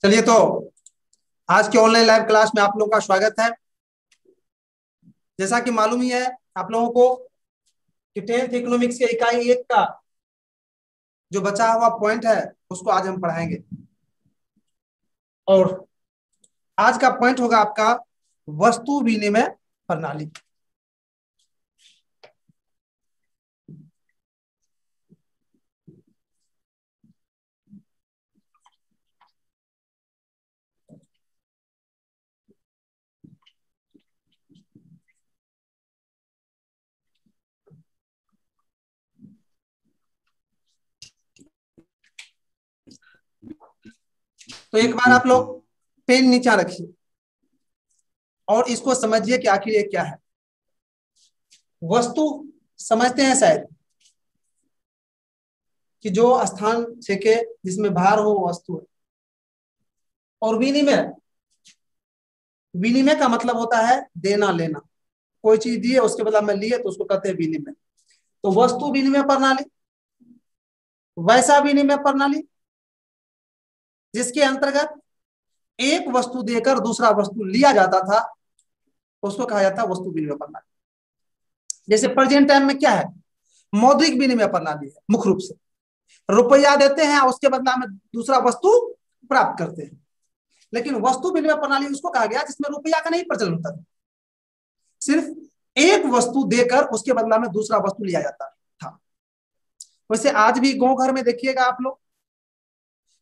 चलिए, तो आज के ऑनलाइन लाइव क्लास में आप लोगों का स्वागत है। जैसा कि मालूम ही है आप लोगों को कि 10th इकोनॉमिक्स के इकाई 1 का जो बचा हुआ पॉइंट है उसको आज हम पढ़ाएंगे। और आज का पॉइंट होगा आपका वस्तु विनिमय प्रणाली। तो एक बार आप लोग पेन नीचा रखिए और इसको समझिए कि आखिर ये क्या है। वस्तु समझते हैं शायद कि जो स्थान छेके जिसमें भार हो वो वस्तु है। और विनिमय, विनिमय का मतलब होता है देना लेना। कोई चीज दिए उसके बदला में लिए तो उसको कहते हैं विनिमय। तो वस्तु विनिमय प्रणाली वैसा विनिमय प्रणाली जिसके अंतर्गत एक वस्तु देकर दूसरा वस्तु लिया जाता था उसको कहा जाता है वस्तु विनिमय प्रणाली। जैसे प्रेजेंट टाइम में क्या है, मौद्रिक विनिमय प्रणाली है। मुख्य रूप से रुपया देते हैं उसके बदला में दूसरा वस्तु प्राप्त करते हैं। लेकिन वस्तु विनिमय प्रणाली उसको कहा गया जिसमें रुपया का नहीं प्रचलन होता था, सिर्फ एक वस्तु देकर उसके बदला में दूसरा वस्तु लिया जाता था। वैसे आज भी गांव घर में देखिएगा आप लोग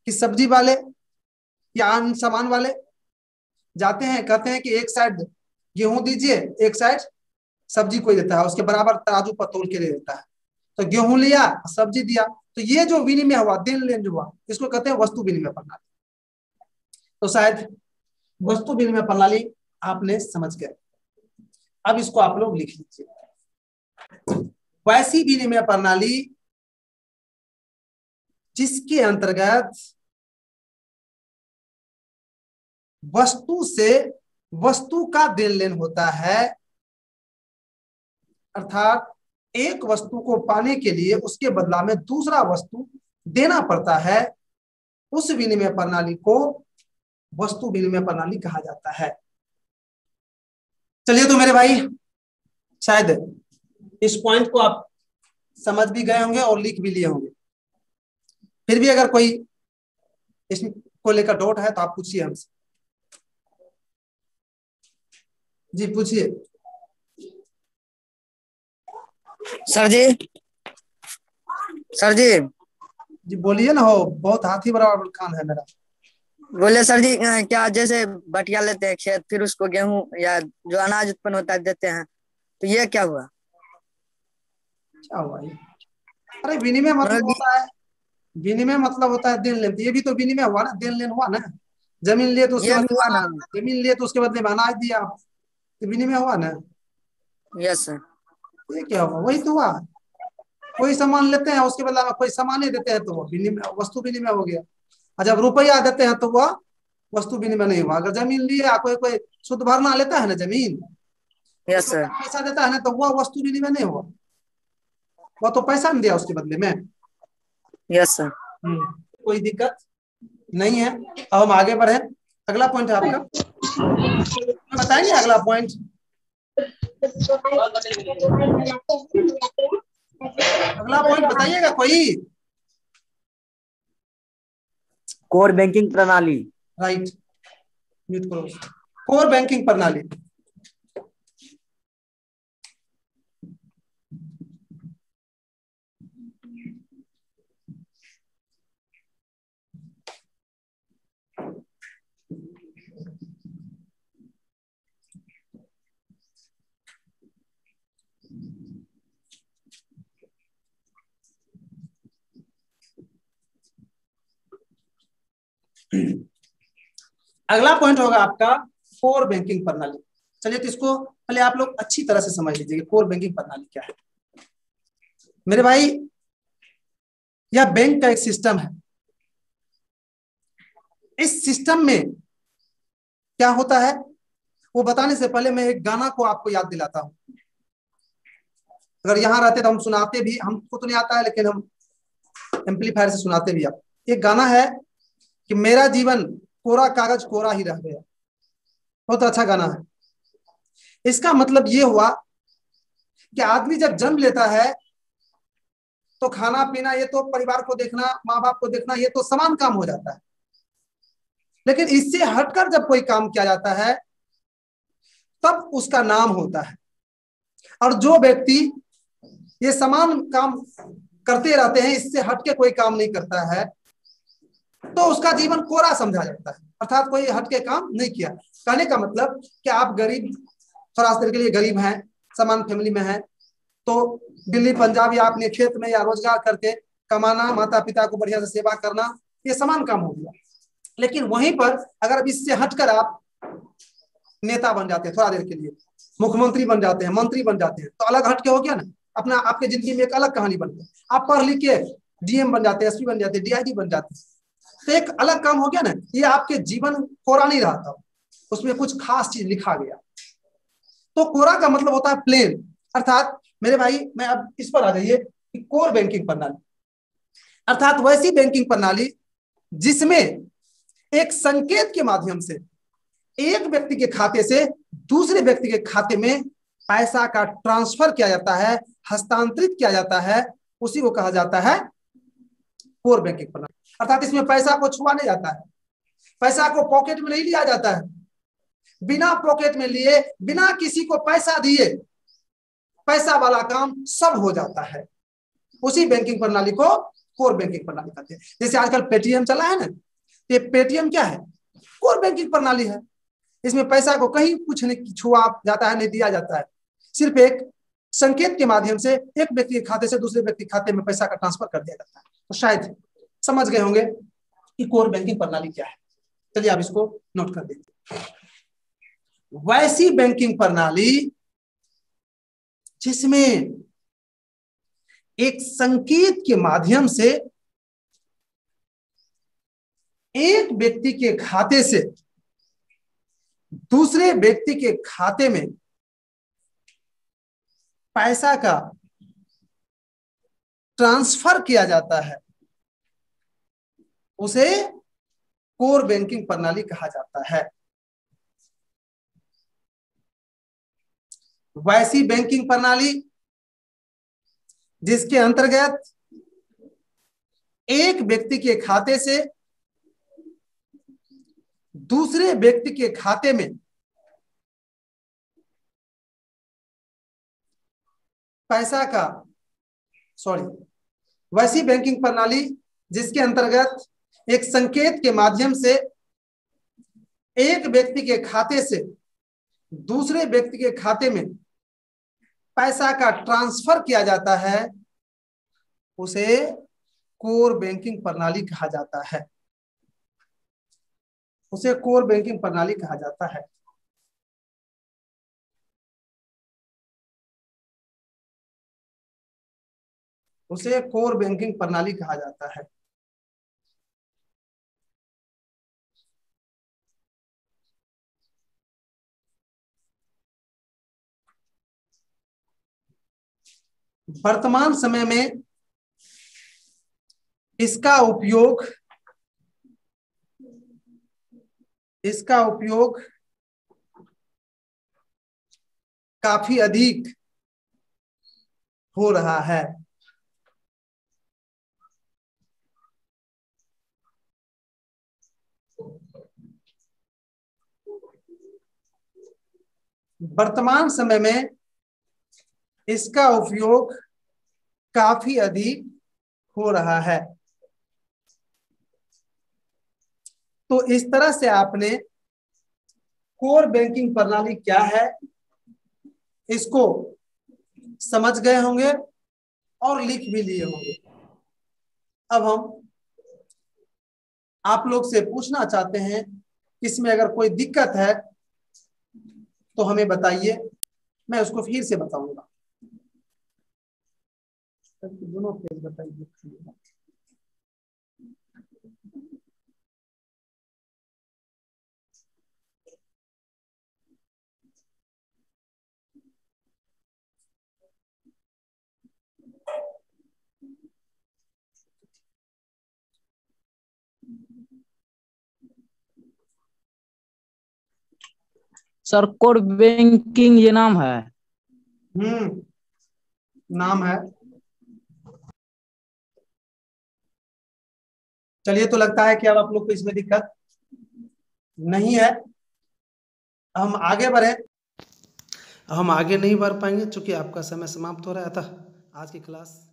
कि सब्जी वाले या अन्य सामान वाले जाते हैं, कहते हैं कि एक साइड गेहूं दीजिए, एक साइड सब्जी कोई देता है, उसके बराबर तराजू पर तोल के ले देता है। तो गेहूं लिया, सब्जी दिया, तो ये जो विनिमय हुआ, देन लेन जो हुआ, इसको कहते हैं वस्तु विनिमय प्रणाली। तो शायद वस्तु विनिमय प्रणाली आपने समझ गए। अब इसको आप लोग लिख लीजिए। वैसी विनिमय प्रणाली जिसके अंतर्गत वस्तु से वस्तु का देन लेन होता है, अर्थात एक वस्तु को पाने के लिए उसके बदला में दूसरा वस्तु देना पड़ता है, उस विनिमय प्रणाली को वस्तु विनिमय प्रणाली कहा जाता है। चलिए, तो मेरे भाई शायद इस पॉइंट को आप समझ भी गए होंगे और लिख भी लिए होंगे। फिर भी अगर कोई इसको लेकर डाउट है तो आप पूछिए हमसे। जी पूछिए। सर जी, सर जी जी बोलिए ना, हो बहुत हाथी बराबर कान है मेरा। बोले सर जी, क्या जैसे बटिया लेते हैं खेत, फिर उसको गेहूं या जो अनाज उत्पन्न होता है देते हैं, तो ये क्या हुआ? क्या हुआ ये? अरे विनिमय मतलब मतलब होता है, विनिमय मतलब होता है देन लेन। ये भी तो विनिमय हुआ ना, देन लेन हुआ ना। जमीन लिए तो उसके ये भी बदले में हुआ ना? अनाज, जमीन लिए तो उसके बदले में अनाज दिया, तो विनिमय हुआ ना। Yes sir. ये क्या हुआ? वही तो हुआ। कोई सामान लेते हैं उसके बदला में कोई सामान ही देते हैं तो वो विनिमय, वस्तु विनिमय हो गया। और जब रुपया देते हैं तो वह वस्तु विनिमय नहीं हुआ। अगर जमीन लिया, कोई कोई शुद्ध भरना लेता है ना जमीन, यस उसके सर। बदले पैसा देता है ना, तो वह वस्तु विनिमय नहीं हुआ। वह तो पैसा नहीं दिया उसके बदले में। Yes sir. कोई दिक्कत नहीं है। अब हम आगे बढ़े। अगला पॉइंट है आपका, बताएंगे अगला पॉइंट। अगला पॉइंट बताइएगा कोई। कोर बैंकिंग प्रणाली। राइट, म्यूट करो। कोर बैंकिंग प्रणाली। अगला पॉइंट होगा आपका कोर बैंकिंग प्रणाली। चलिए, तो इसको पहले आप लोग अच्छी तरह से समझ लीजिए कि कोर बैंकिंग प्रणाली क्या है। मेरे भाई, यह बैंक का एक सिस्टम है। इस सिस्टम में क्या होता है वो बताने से पहले मैं एक गाना को आपको याद दिलाता हूं। अगर यहाँ रहते तो हम सुनाते भी, हमको तो नहीं आता है लेकिन हम एम्पलीफायर से सुनाते भी। आप एक गाना है कि मेरा जीवन कोरा कागज कोरा ही रह गया, बहुत अच्छा गाना है। इसका मतलब ये हुआ कि आदमी जब जन्म लेता है तो खाना पीना, ये तो परिवार को देखना, माँ बाप को देखना, ये तो समान काम हो जाता है। लेकिन इससे हटकर जब कोई काम किया जाता है तब उसका नाम होता है। और जो व्यक्ति ये समान काम करते रहते हैं, इससे हटके कोई काम नहीं करता है, तो उसका जीवन कोरा समझा जाता है, अर्थात कोई हटके काम नहीं किया। कहने का मतलब कि आप गरीब, थोड़ा सा के लिए गरीब हैं, समान फैमिली में हैं, तो दिल्ली पंजाब या अपने खेत में या रोजगार करके कमाना, माता पिता को बढ़िया से सेवा करना, ये समान काम हो गया। लेकिन वहीं पर अगर इससे हटकर आप नेता बन जाते हैं, थोड़ा देर के लिए मुख्यमंत्री बन जाते हैं, मंत्री बन जाते हैं, तो अलग हटके हो गया ना, अपना आपके जिंदगी में एक अलग कहानी बन गई। आप पढ़ लिख के डीएम बन जाते हैं, एसपी बन जाते हैं, डीआईजी बन जाते हैं, तो एक अलग काम हो गया ना। ये आपके जीवन कोरा नहीं रहा था, उसमें कुछ खास चीज लिखा गया। तो कोरा का मतलब होता है प्लेन, अर्थात मेरे भाई मैं अब इस पर आ जाइए कि कोर बैंकिंग प्रणाली, अर्थात वैसी बैंकिंग प्रणाली जिसमें एक संकेत के माध्यम से एक व्यक्ति के खाते से दूसरे व्यक्ति के खाते में पैसा का ट्रांसफर किया जाता है, हस्तांतरित किया जाता है, उसी को कहा जाता है कोर बैंकिंग प्रणाली। अर्थात इसमें पैसा को छुआ नहीं जाता है, पैसा को पॉकेट में नहीं लिया जाता है, बिना पॉकेट में लिए, बिना किसी को पैसा दिए पैसा वाला काम सब हो जाता है। उसी बैंकिंग प्रणाली को कोर बैंकिंग प्रणाली कहते हैं। जैसे आजकल पेटीएम चला है ना, ये पेटीएम क्या है? कोर बैंकिंग प्रणाली है। इसमें पैसा को कहीं कुछ नहीं छुआ जाता है, नहीं दिया जाता है, सिर्फ एक संकेत के माध्यम से एक व्यक्ति के खाते से दूसरे व्यक्ति के खाते में पैसा का ट्रांसफर कर दिया जाता है। तो शायद समझ गए होंगे कि कोर बैंकिंग प्रणाली क्या है। चलिए आप इसको नोट कर दीजिए। वैसी बैंकिंग प्रणाली जिसमें एक संकेत के माध्यम से एक व्यक्ति के खाते से दूसरे व्यक्ति के खाते में पैसा का ट्रांसफर किया जाता है, उसे कोर बैंकिंग प्रणाली कहा जाता है। वैसी बैंकिंग प्रणाली जिसके अंतर्गत एक व्यक्ति के खाते से दूसरे व्यक्ति के खाते में पैसा का वैसी बैंकिंग प्रणाली जिसके अंतर्गत एक संकेत के माध्यम से एक व्यक्ति के खाते से दूसरे व्यक्ति के खाते में पैसा का ट्रांसफर किया जाता है, उसे कोर बैंकिंग प्रणाली कहा जाता है। उसे कोर बैंकिंग प्रणाली कहा जाता है। उसे कोर बैंकिंग प्रणाली कहा जाता है। वर्तमान समय में इसका उपयोग काफी अधिक हो रहा है। वर्तमान समय में इसका उपयोग काफी अधिक हो रहा है। तो इस तरह से आपने कोर बैंकिंग प्रणाली क्या है इसको समझ गए होंगे और लिख भी लिए होंगे। अब हम आप लोग से पूछना चाहते हैं, इसमें अगर कोई दिक्कत है तो हमें बताइए, मैं उसको फिर से बताऊंगा। दोनों पेज बताइए। सर कोर बैंकिंग ये नाम है। नाम है। चलिए, तो लगता है कि अब आप लोग को इसमें दिक्कत नहीं है। हम आगे बढ़े। हम आगे नहीं बढ़ पाएंगे, चूंकि आपका समय समाप्त हो रहा है। अतः आज की क्लास